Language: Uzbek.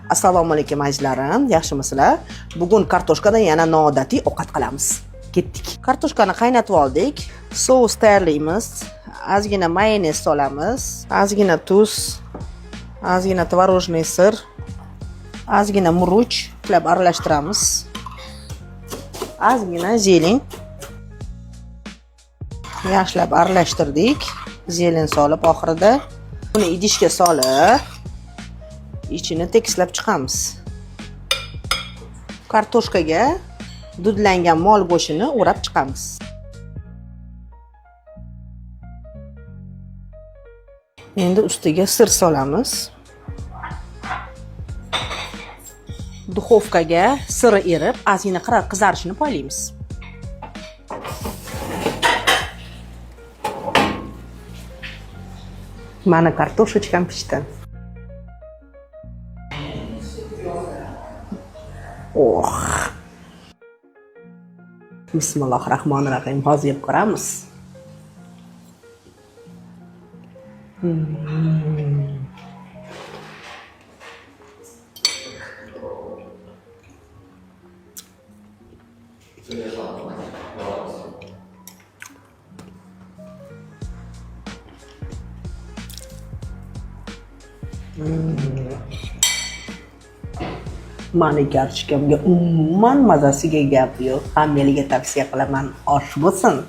Assalomu alaykum azizlarim, yaxshimisizlar? Bugun kartoshkadan yana noodatiy ovqat qilamiz. Ketdik. Kartoshkani qaynatib oldik. Sous tayyorlaymiz. Ozgina mayonez solamiz, ozgina tuz, ozgina tvorojniy sir, ozgina murch qilib aralashtiramiz. Ozgina zelень. Yaxshilab aralashtirdik. Zelень solib oxirida buni idishga solib ichini tekislab chiqamiz. Kartoshkaga dudlangan mol go'shtini o'rab chiqamiz. Endi ustiga sir solamiz. Duxovkaga siri erib, ozgina qizarishini poylaymiz. Mana kartoshkam pishdi. Bismillahirrahmanirrahim. Hozir yeb ko'ramiz. Mani kartoshkamga umuman mazasiga gap yo'q. Hammangizga tavsiya qilaman, osh bo'lsin.